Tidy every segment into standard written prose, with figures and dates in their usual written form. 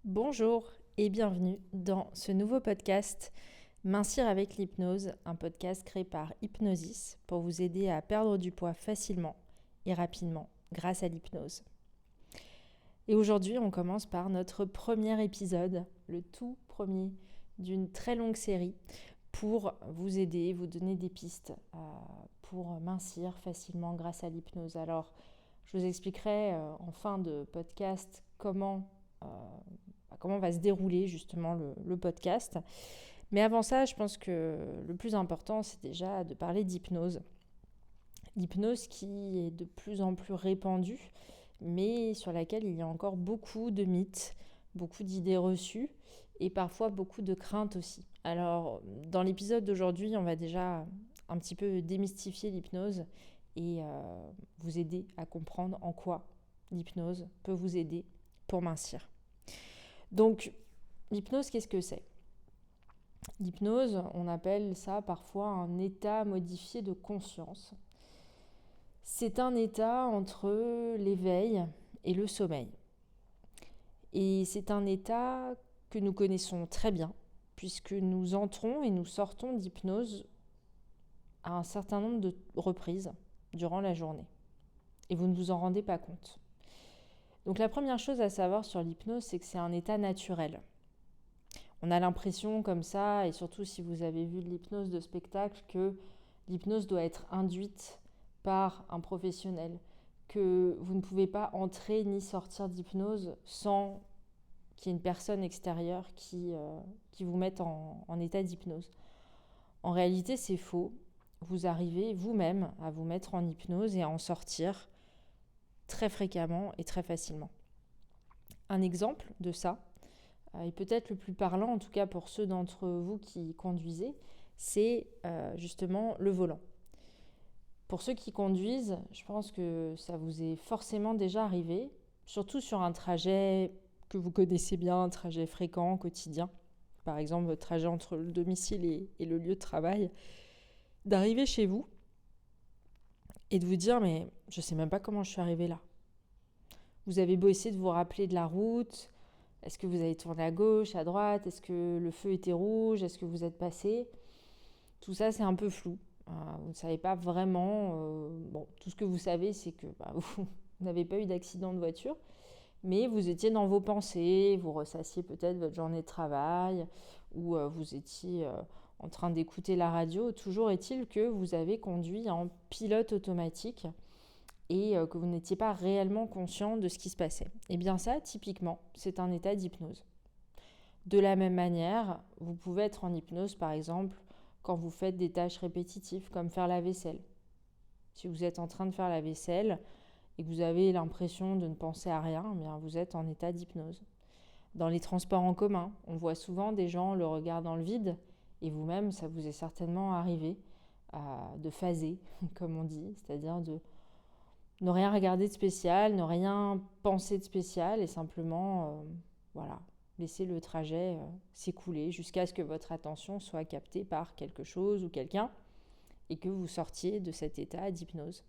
Bonjour et bienvenue dans ce nouveau podcast Mincir avec l'hypnose, un podcast créé par Hypnosis pour vous aider à perdre du poids facilement et rapidement grâce à l'hypnose. Et aujourd'hui, on commence par notre premier épisode, le tout premier d'une très longue série pour vous aider, vous donner des pistes pour mincir facilement grâce à l'hypnose. Alors, je vous expliquerai en fin de podcast comment va se dérouler justement le podcast. Mais avant ça, je pense que le plus important, c'est déjà de parler d'hypnose. L'hypnose qui est de plus en plus répandue, mais sur laquelle il y a encore beaucoup de mythes, beaucoup d'idées reçues et parfois beaucoup de craintes aussi. Alors, dans l'épisode d'aujourd'hui, on va déjà un petit peu démystifier l'hypnose et vous aider à comprendre en quoi l'hypnose peut vous aider pour mincir. Donc, l'hypnose, qu'est-ce que c'est ? L'hypnose, on appelle ça parfois un état modifié de conscience. C'est un état entre l'éveil et le sommeil. Et c'est un état que nous connaissons très bien, puisque nous entrons et nous sortons d'hypnose à un certain nombre de reprises durant la journée. Et vous ne vous en rendez pas compte. Donc la première chose à savoir sur l'hypnose, c'est que c'est un état naturel. On a l'impression comme ça, et surtout si vous avez vu de l'hypnose de spectacle, que l'hypnose doit être induite par un professionnel, que vous ne pouvez pas entrer ni sortir d'hypnose sans qu'il y ait une personne extérieure qui vous mette en état d'hypnose. En réalité, c'est faux. Vous arrivez vous-même à vous mettre en hypnose et à en sortir très fréquemment et très facilement. Un exemple de ça, et peut-être le plus parlant, en tout cas pour ceux d'entre vous qui conduisez, c'est justement le volant. Pour ceux qui conduisent, je pense que ça vous est forcément déjà arrivé, surtout sur un trajet que vous connaissez bien, un trajet fréquent, quotidien, par exemple votre trajet entre le domicile et le lieu de travail, d'arriver chez vous et de vous dire « mais je ne sais même pas comment je suis arrivée là ». Vous avez beau essayer de vous rappeler de la route. Est-ce que vous avez tourné à gauche, à droite ? Est-ce que le feu était rouge ? Est-ce que vous êtes passé ? Tout ça, c'est un peu flou. Vous ne savez pas vraiment. Tout ce que vous savez, c'est que vous n'avez pas eu d'accident de voiture, mais vous étiez dans vos pensées, vous ressassiez peut-être votre journée de travail, ou vous étiez en train d'écouter la radio. Toujours est-il que vous avez conduit en pilote automatique et que vous n'étiez pas réellement conscient de ce qui se passait. Et bien ça, typiquement, c'est un état d'hypnose. De la même manière, vous pouvez être en hypnose, par exemple, quand vous faites des tâches répétitives, comme faire la vaisselle. Si vous êtes en train de faire la vaisselle et que vous avez l'impression de ne penser à rien, eh bien vous êtes en état d'hypnose. Dans les transports en commun, on voit souvent des gens le regard dans le vide, et vous-même, ça vous est certainement arrivé de phaser, comme on dit, c'est-à-dire de ne rien regarder de spécial, ne rien penser de spécial et simplement, laisser le trajet s'écouler jusqu'à ce que votre attention soit captée par quelque chose ou quelqu'un et que vous sortiez de cet état d'hypnose.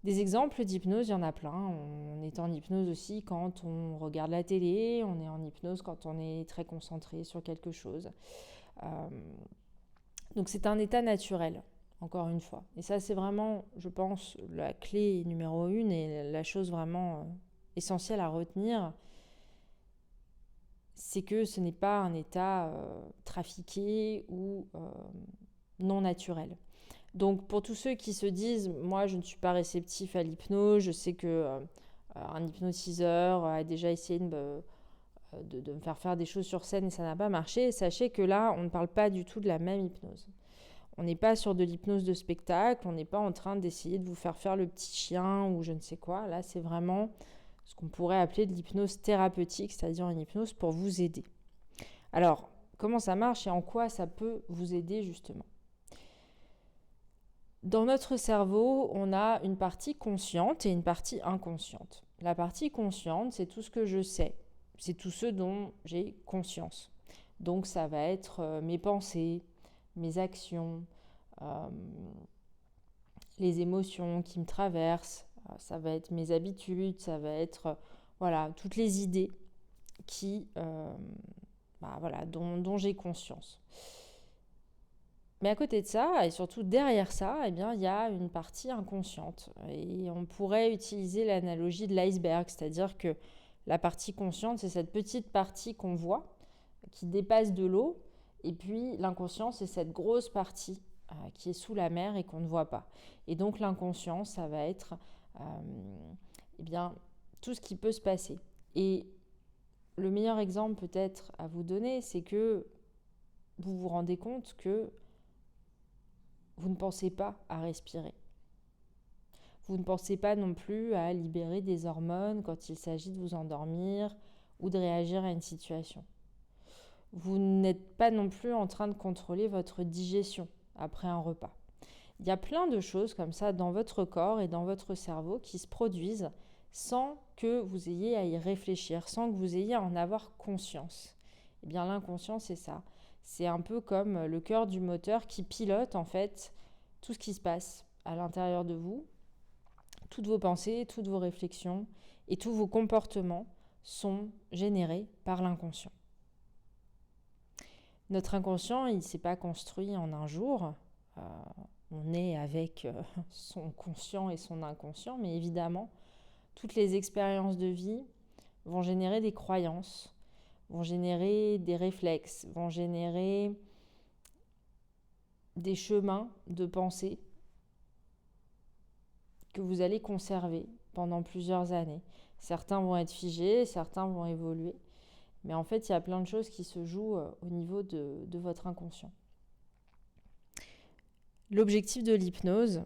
Des exemples d'hypnose, il y en a plein. On est en hypnose aussi quand on regarde la télé, on est en hypnose quand on est très concentré sur quelque chose. Donc c'est un état naturel. Encore une fois. Et ça, c'est vraiment, je pense, la clé numéro 1 et la chose vraiment essentielle à retenir, c'est que ce n'est pas un état trafiqué ou non naturel. Donc, pour tous ceux qui se disent, moi, je ne suis pas réceptif à l'hypnose, je sais que un hypnotiseur a déjà essayé de me faire des choses sur scène et ça n'a pas marché, sachez que là, on ne parle pas du tout de la même hypnose. On n'est pas sur de l'hypnose de spectacle, on n'est pas en train d'essayer de vous faire le petit chien ou je ne sais quoi. Là, c'est vraiment ce qu'on pourrait appeler de l'hypnose thérapeutique, c'est-à-dire une hypnose pour vous aider. Alors, comment ça marche et en quoi ça peut vous aider justement ? Dans notre cerveau, on a une partie consciente et une partie inconsciente. La partie consciente, c'est tout ce que je sais, c'est tout ce dont j'ai conscience. Donc ça va être mes pensées, mes actions, les émotions qui me traversent, ça va être mes habitudes, ça va être toutes les idées dont j'ai conscience. Mais à côté de ça, et surtout derrière ça, il y a une partie inconsciente. Et on pourrait utiliser l'analogie de l'iceberg, c'est-à-dire que la partie consciente, c'est cette petite partie qu'on voit, qui dépasse de l'eau, et puis l'inconscient, c'est cette grosse partie qui est sous la mer et qu'on ne voit pas. Et donc l'inconscient, ça va être tout ce qui peut se passer. Et le meilleur exemple peut-être à vous donner, c'est que vous vous rendez compte que vous ne pensez pas à respirer. Vous ne pensez pas non plus à libérer des hormones quand il s'agit de vous endormir ou de réagir à une situation. Vous n'êtes pas non plus en train de contrôler votre digestion après un repas. Il y a plein de choses comme ça dans votre corps et dans votre cerveau qui se produisent sans que vous ayez à y réfléchir, sans que vous ayez à en avoir conscience. Eh bien, l'inconscient, c'est ça. C'est un peu comme le cœur du moteur qui pilote en fait tout ce qui se passe à l'intérieur de vous. Toutes vos pensées, toutes vos réflexions et tous vos comportements sont générés par l'inconscient. Notre inconscient, il ne s'est pas construit en un jour. On est avec son conscient et son inconscient, mais évidemment, toutes les expériences de vie vont générer des croyances, vont générer des réflexes, vont générer des chemins de pensée que vous allez conserver pendant plusieurs années. Certains vont être figés, certains vont évoluer, mais en fait, il y a plein de choses qui se jouent au niveau de votre inconscient. L'objectif de l'hypnose,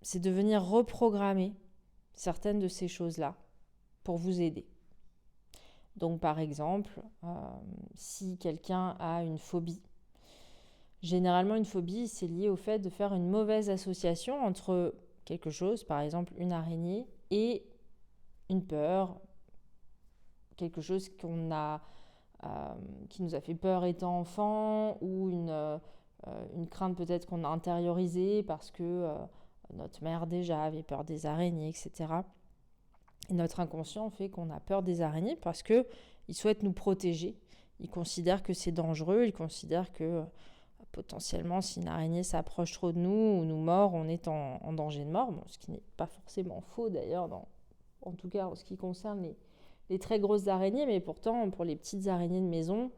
c'est de venir reprogrammer certaines de ces choses-là pour vous aider. Donc par exemple, si quelqu'un a une phobie, généralement une phobie, c'est lié au fait de faire une mauvaise association entre quelque chose, par exemple une araignée, et une peur, quelque chose qui nous a fait peur étant enfant, ou une crainte peut-être qu'on a intériorisée parce que notre mère déjà avait peur des araignées, etc. Et notre inconscient fait qu'on a peur des araignées parce qu'il souhaite nous protéger. Il considère que c'est dangereux, il considère que potentiellement si une araignée s'approche trop de nous ou nous mord, on est en danger de mort. Bon, ce qui n'est pas forcément faux d'ailleurs, en tout cas en ce qui concerne les très grosses araignées, mais pourtant pour les petites araignées de maison,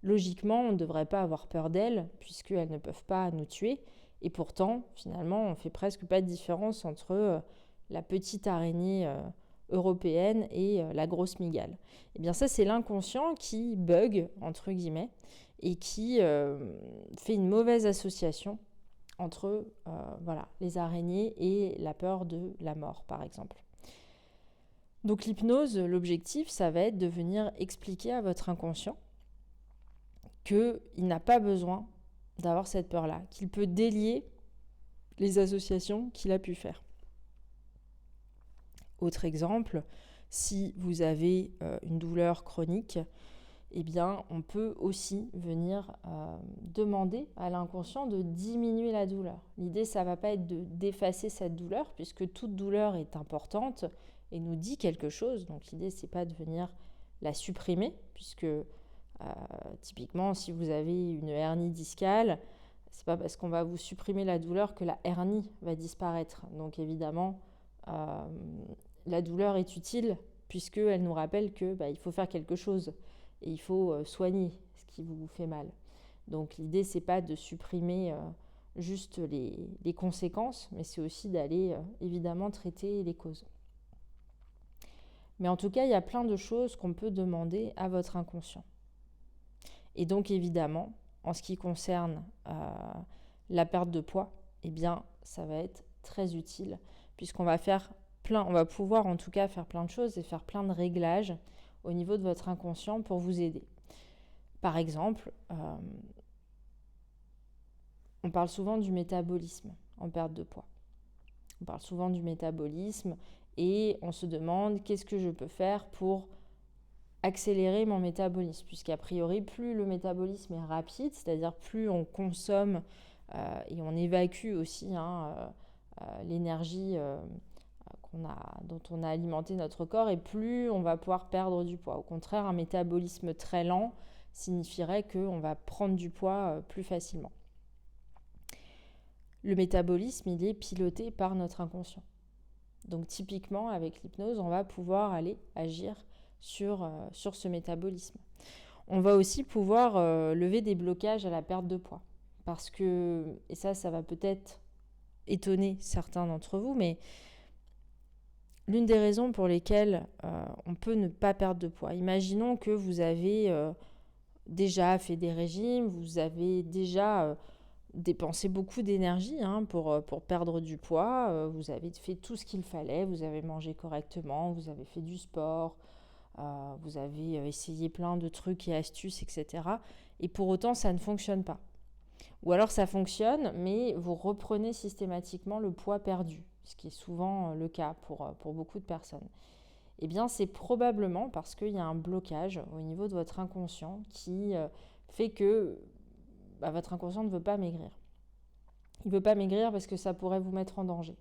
logiquement on ne devrait pas avoir peur d'elles puisqu'elles ne peuvent pas nous tuer. Et pourtant, finalement, on ne fait presque pas de différence entre la petite araignée européenne et la grosse mygale. Et bien ça, c'est l'inconscient qui bug, entre guillemets, et qui fait une mauvaise association entre les araignées et la peur de la mort, par exemple. Donc l'hypnose, l'objectif, ça va être de venir expliquer à votre inconscient qu'il n'a pas besoin d'avoir cette peur-là, qu'il peut délier les associations qu'il a pu faire. Autre exemple, si vous avez une douleur chronique, eh bien, on peut aussi venir demander à l'inconscient de diminuer la douleur. L'idée, ça ne va pas être d'effacer cette douleur, puisque toute douleur est importante et nous dit quelque chose. Donc l'idée, ce n'est pas de venir la supprimer, puisque typiquement, si vous avez une hernie discale, c'est pas parce qu'on va vous supprimer la douleur que la hernie va disparaître. Donc évidemment, la douleur est utile puisqu'elle nous rappelle que il faut faire quelque chose et il faut soigner ce qui vous fait mal. Donc l'idée, c'est pas de supprimer juste les conséquences, mais c'est aussi d'aller évidemment traiter les causes. Mais en tout cas, il y a plein de choses qu'on peut demander à votre inconscient. Et donc évidemment, en ce qui concerne la perte de poids, eh bien, ça va être très utile puisqu'on va on va pouvoir en tout cas faire plein de choses et faire plein de réglages au niveau de votre inconscient pour vous aider. Par exemple, on parle souvent du métabolisme en perte de poids. On parle souvent du métabolisme et on se demande qu'est-ce que je peux faire pour accélérer mon métabolisme, puisqu'a priori, plus le métabolisme est rapide, c'est-à-dire plus on consomme et on évacue aussi l'énergie dont on a alimenté notre corps, et plus on va pouvoir perdre du poids. Au contraire, un métabolisme très lent signifierait qu'on va prendre du poids plus facilement. Le métabolisme, il est piloté par notre inconscient. Donc typiquement, avec l'hypnose, on va pouvoir aller agir sur ce métabolisme. On va aussi pouvoir lever des blocages à la perte de poids. Parce que, et ça va peut-être étonner certains d'entre vous, mais l'une des raisons pour lesquelles on peut ne pas perdre de poids, imaginons que vous avez déjà fait des régimes, vous avez déjà dépensé beaucoup d'énergie pour perdre du poids, vous avez fait tout ce qu'il fallait, vous avez mangé correctement, vous avez fait du sport, vous avez essayé plein de trucs et astuces, etc. Et pour autant, ça ne fonctionne pas. Ou alors ça fonctionne, mais vous reprenez systématiquement le poids perdu, ce qui est souvent le cas pour beaucoup de personnes. Eh bien, c'est probablement parce qu'il y a un blocage au niveau de votre inconscient qui fait que votre inconscient ne veut pas maigrir. Il ne veut pas maigrir parce que ça pourrait vous mettre en danger.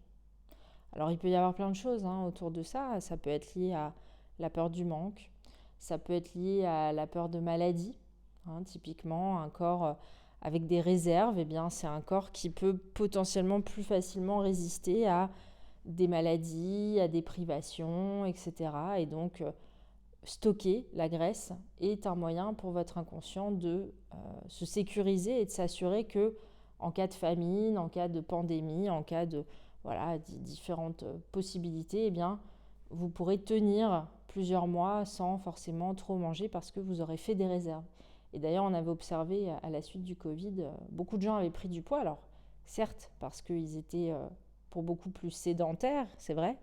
Alors, il peut y avoir plein de choses autour de ça. Ça peut être lié à la peur du manque. Ça peut être lié à la peur de maladie. Typiquement, un corps avec des réserves, eh bien, c'est un corps qui peut potentiellement plus facilement résister à des maladies, à des privations, etc. Et donc, stocker la graisse est un moyen pour votre inconscient de se sécuriser et de s'assurer que, en cas de famine, en cas de pandémie, en cas de différentes possibilités, eh bien, vous pourrez tenir plusieurs mois sans forcément trop manger parce que vous aurez fait des réserves. Et d'ailleurs, on avait observé à la suite du Covid, beaucoup de gens avaient pris du poids. Alors, certes, parce qu'ils étaient pour beaucoup plus sédentaires, c'est vrai,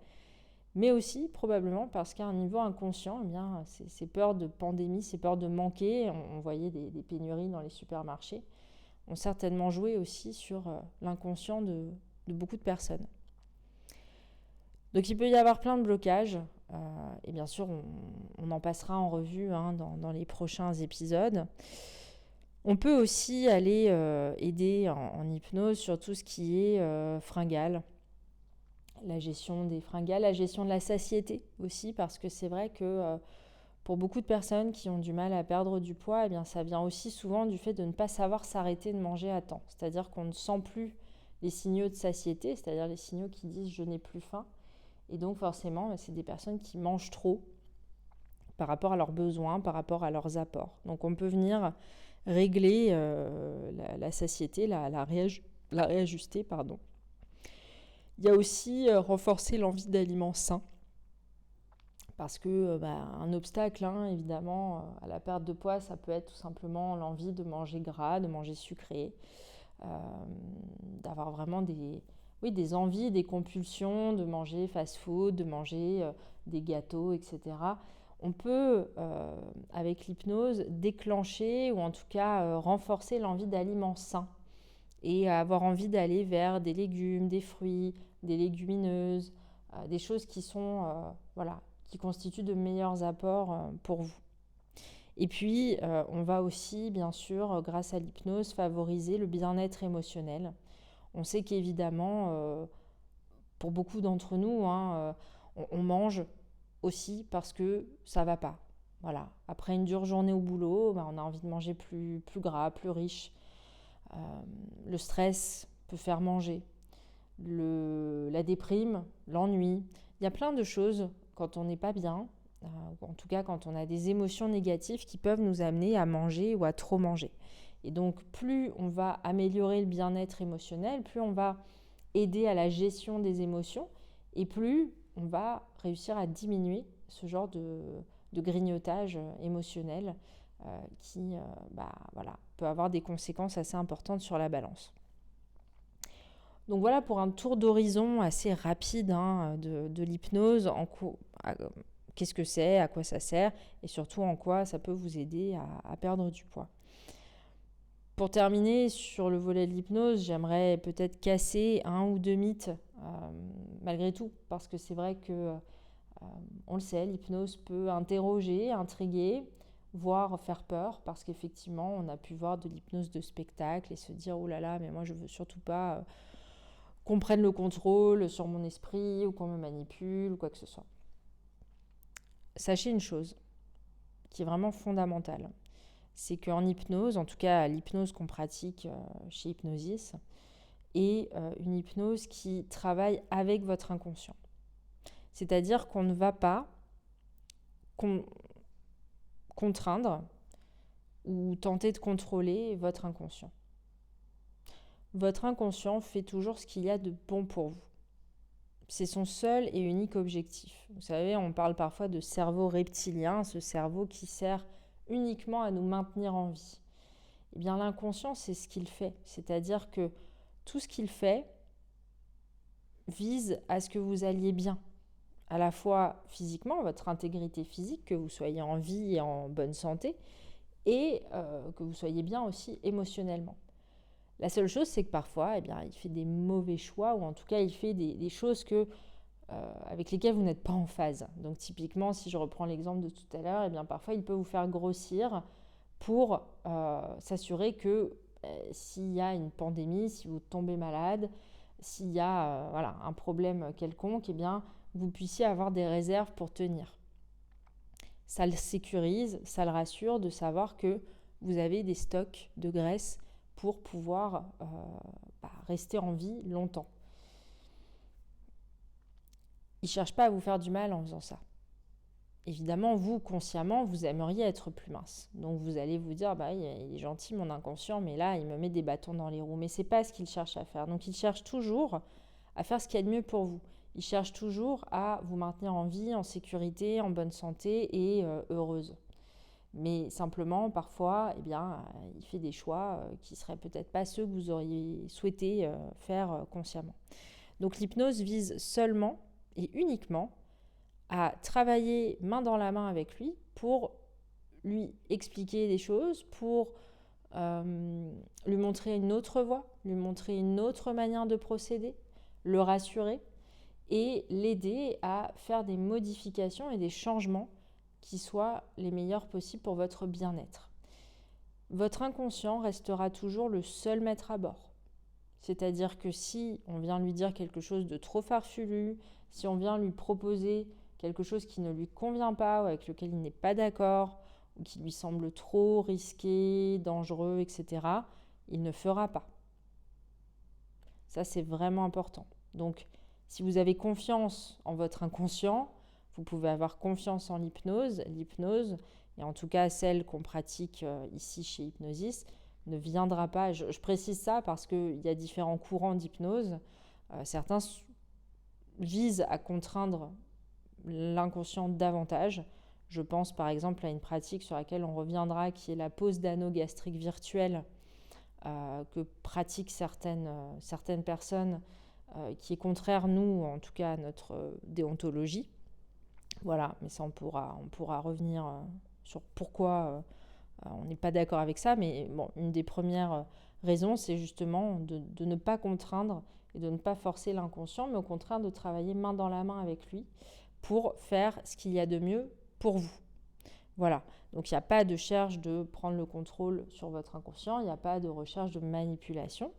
mais aussi probablement parce qu'à un niveau inconscient, eh bien, ces peurs de pandémie, ces peurs de manquer, on voyait des pénuries dans les supermarchés, ont certainement joué aussi sur l'inconscient de beaucoup de personnes. Donc il peut y avoir plein de blocages, et bien sûr on en passera en revue dans les prochains épisodes. On peut aussi aller aider en hypnose sur tout ce qui est fringales, la gestion des fringales, la gestion de la satiété aussi, parce que c'est vrai que pour beaucoup de personnes qui ont du mal à perdre du poids, eh bien, ça vient aussi souvent du fait de ne pas savoir s'arrêter de manger à temps. C'est-à-dire qu'on ne sent plus les signaux de satiété, c'est-à-dire les signaux qui disent « je n'ai plus faim ». Et donc forcément, c'est des personnes qui mangent trop par rapport à leurs besoins, par rapport à leurs apports. Donc on peut venir régler la satiété, la réajuster, pardon. Il y a aussi renforcer l'envie d'aliments sains. Parce que un obstacle, évidemment, à la perte de poids, ça peut être tout simplement l'envie de manger gras, de manger sucré, d'avoir vraiment des envies, des compulsions, de manger fast-food, de manger des gâteaux, etc. On peut, avec l'hypnose, déclencher ou en tout cas renforcer l'envie d'aliments sains et avoir envie d'aller vers des légumes, des fruits, des légumineuses, des choses qui sont qui constituent de meilleurs apports pour vous. Et puis, on va aussi, bien sûr, grâce à l'hypnose, favoriser le bien-être émotionnel. On sait qu'évidemment, pour beaucoup d'entre nous, on mange aussi parce que ça ne va pas. Voilà. Après une dure journée au boulot, on a envie de manger plus gras, plus riche. Le stress peut faire manger. La déprime, l'ennui. Il y a plein de choses quand on n'est pas bien, en tout cas quand on a des émotions négatives qui peuvent nous amener à manger ou à trop manger. Et donc plus on va améliorer le bien-être émotionnel, plus on va aider à la gestion des émotions et plus on va réussir à diminuer ce genre de grignotage émotionnel qui peut avoir des conséquences assez importantes sur la balance. Donc voilà pour un tour d'horizon assez rapide de l'hypnose, qu'est-ce que c'est, à quoi ça sert et surtout en quoi ça peut vous aider à perdre du poids. Pour terminer sur le volet de l'hypnose, j'aimerais peut-être casser un ou deux mythes malgré tout, parce que c'est vrai que, on le sait, l'hypnose peut interroger, intriguer, voire faire peur, parce qu'effectivement on a pu voir de l'hypnose de spectacle et se dire « oh là là, mais moi je veux surtout pas qu'on prenne le contrôle sur mon esprit ou qu'on me manipule ou quoi que ce soit. Sachez une chose qui est vraiment fondamentale, c'est qu'en hypnose, en tout cas l'hypnose qu'on pratique chez Hypnosis, est une hypnose qui travaille avec votre inconscient. C'est-à-dire qu'on ne va pas contraindre ou tenter de contrôler votre inconscient. Votre inconscient fait toujours ce qu'il y a de bon pour vous. C'est son seul et unique objectif. Vous savez, on parle parfois de cerveau reptilien, ce cerveau qui sert uniquement à nous maintenir en vie. Eh bien, l'inconscient, c'est ce qu'il fait. C'est-à-dire que tout ce qu'il fait vise à ce que vous alliez bien. À la fois physiquement, votre intégrité physique, que vous soyez en vie et en bonne santé, et que vous soyez bien aussi émotionnellement. La seule chose, c'est que parfois, il fait des mauvais choix, ou en tout cas, il fait des choses avec lesquelles vous n'êtes pas en phase. Donc typiquement, si je reprends l'exemple de tout à l'heure, parfois, il peut vous faire grossir pour s'assurer que s'il y a une pandémie, si vous tombez malade, s'il y a un problème quelconque, vous puissiez avoir des réserves pour tenir. Ça le sécurise, ça le rassure de savoir que vous avez des stocks de graisse pour pouvoir rester en vie longtemps. Il ne cherche pas à vous faire du mal en faisant ça. Évidemment, vous, consciemment, vous aimeriez être plus mince. Donc vous allez vous dire, il est gentil mon inconscient, mais là, il me met des bâtons dans les roues. Mais ce n'est pas ce qu'il cherche à faire. Donc il cherche toujours à faire ce qu'il y a de mieux pour vous. Il cherche toujours à vous maintenir en vie, en sécurité, en bonne santé et heureuse. Mais simplement, parfois, il fait des choix qui ne seraient peut-être pas ceux que vous auriez souhaité faire consciemment. Donc l'hypnose vise seulement et uniquement à travailler main dans la main avec lui pour lui expliquer des choses, pour lui montrer une autre voie, lui montrer une autre manière de procéder, le rassurer et l'aider à faire des modifications et des changements qui soient les meilleurs possibles pour votre bien-être. Votre inconscient restera toujours le seul maître à bord. C'est-à-dire que si on vient lui dire quelque chose de trop farfelu, si on vient lui proposer quelque chose qui ne lui convient pas ou avec lequel il n'est pas d'accord, ou qui lui semble trop risqué, dangereux, etc., il ne fera pas. Ça, c'est vraiment important. Donc, si vous avez confiance en votre inconscient, vous pouvez avoir confiance en l'hypnose. L'hypnose, et en tout cas celle qu'on pratique ici chez Hypnosis, ne viendra pas. Je précise ça parce qu'il y a différents courants d'hypnose. Certains visent à contraindre l'inconscient davantage. Je pense par exemple à une pratique sur laquelle on reviendra, qui est la pose d'anneau gastrique virtuelle que pratiquent certaines personnes, qui est contraire, nous, en tout cas à notre déontologie. Voilà, mais ça on pourra revenir sur pourquoi on n'est pas d'accord avec ça. Mais bon, une des premières raisons, c'est justement de ne pas contraindre et de ne pas forcer l'inconscient, mais au contraire de travailler main dans la main avec lui pour faire ce qu'il y a de mieux pour vous. Voilà, donc il n'y a pas de recherche de prendre le contrôle sur votre inconscient, il n'y a pas de recherche de manipulation.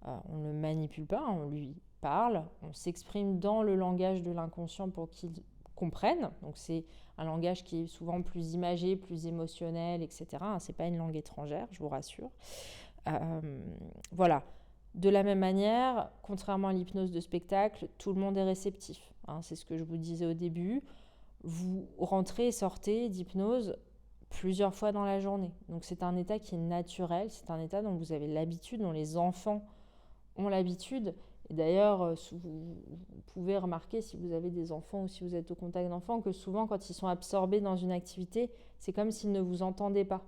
On ne le manipule pas, on lui parle, on s'exprime dans le langage de l'inconscient pour qu'il comprenne. Donc c'est un langage qui est souvent plus imagé, plus émotionnel, etc. Ce n'est pas une langue étrangère, je vous rassure. Voilà. De la même manière, contrairement à l'hypnose de spectacle, tout le monde est réceptif. C'est ce que je vous disais au début. Vous rentrez et sortez d'hypnose plusieurs fois dans la journée. Donc c'est un état qui est naturel, c'est un état dont vous avez l'habitude, dont les enfants ont l'habitude. Et d'ailleurs, vous pouvez remarquer, si vous avez des enfants ou si vous êtes au contact d'enfants, que souvent quand ils sont absorbés dans une activité, c'est comme s'ils ne vous entendaient pas.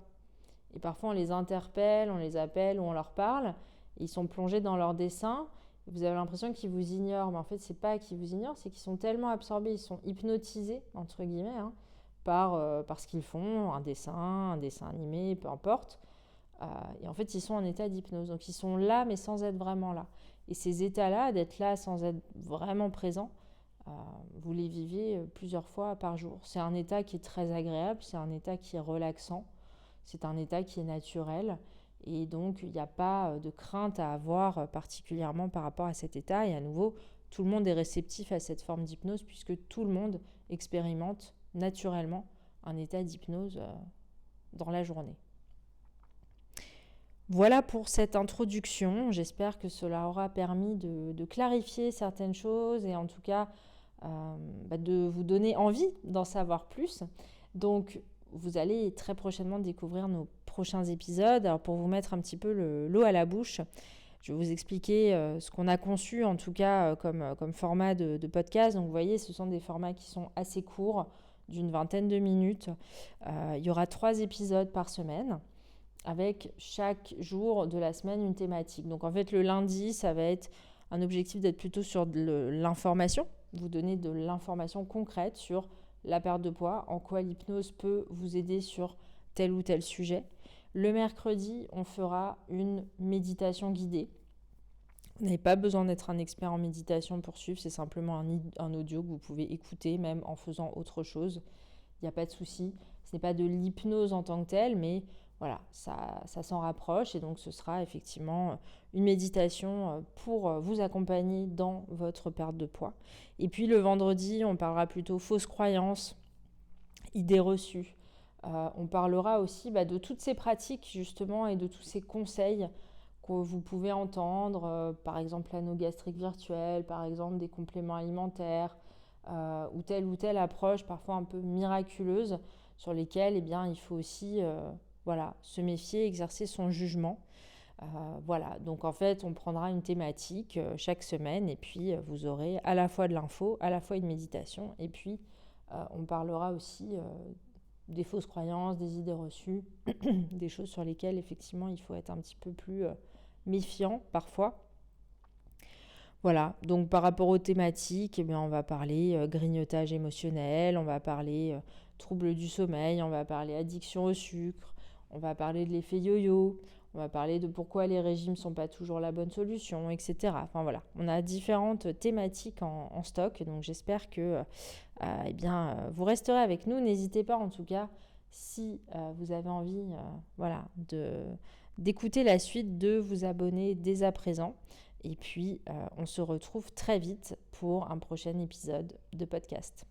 Et parfois on les interpelle, on les appelle ou on leur parle, et ils sont plongés dans leur dessin. Vous avez l'impression qu'ils vous ignorent, mais en fait, c'est pas qu'ils vous ignorent, c'est qu'ils sont tellement absorbés, ils sont hypnotisés, entre guillemets, par ce qu'ils font, un dessin animé, peu importe. Et en fait, ils sont en état d'hypnose. Donc, ils sont là, mais sans être vraiment là. Et ces états-là, d'être là sans être vraiment présent, vous les vivez plusieurs fois par jour. C'est un état qui est très agréable, c'est un état qui est relaxant, c'est un état qui est naturel. Et donc, il n'y a pas de crainte à avoir particulièrement par rapport à cet état. Et à nouveau, tout le monde est réceptif à cette forme d'hypnose puisque tout le monde expérimente naturellement un état d'hypnose dans la journée. Voilà pour cette introduction. J'espère que cela aura permis de clarifier certaines choses et en tout cas de vous donner envie d'en savoir plus. Donc, vous allez très prochainement découvrir nos prochains épisodes. Alors, pour vous mettre un petit peu l'eau à la bouche, je vais vous expliquer ce qu'on a conçu, en tout cas comme format de podcast. Donc, vous voyez, ce sont des formats qui sont assez courts, d'une vingtaine de minutes. Il y aura 3 épisodes par semaine, avec chaque jour de la semaine une thématique. Donc, en fait, le lundi, ça va être un objectif d'être plutôt sur de l'information, vous donner de l'information concrète sur la perte de poids, en quoi l'hypnose peut vous aider sur tel ou tel sujet. Le mercredi, on fera une méditation guidée. Vous n'avez pas besoin d'être un expert en méditation pour suivre, c'est simplement un audio que vous pouvez écouter même en faisant autre chose. Il n'y a pas de souci. Ce n'est pas de l'hypnose en tant que telle, mais voilà, ça s'en rapproche et donc ce sera effectivement une méditation pour vous accompagner dans votre perte de poids. Et puis le vendredi, on parlera plutôt fausses croyances, idées reçues. On parlera aussi de toutes ces pratiques justement et de tous ces conseils que vous pouvez entendre, par exemple l'anogastrique virtuelle, par exemple des compléments alimentaires, ou telle approche parfois un peu miraculeuse sur lesquelles il faut aussi se méfier, exercer son jugement. Donc en fait on prendra une thématique chaque semaine et puis vous aurez à la fois de l'info, à la fois une méditation et puis on parlera aussi des fausses croyances, des idées reçues, des choses sur lesquelles effectivement il faut être un petit peu plus méfiant parfois. Voilà, donc par rapport aux thématiques, on va parler grignotage émotionnel, on va parler troubles du sommeil, on va parler addiction au sucre, on va parler de l'effet yo-yo, on va parler de pourquoi les régimes ne sont pas toujours la bonne solution, etc. Enfin voilà, on a différentes thématiques en stock, donc j'espère que vous resterez avec nous. N'hésitez pas en tout cas, si vous avez envie d'écouter la suite, de vous abonner dès à présent. Et puis, on se retrouve très vite pour un prochain épisode de podcast.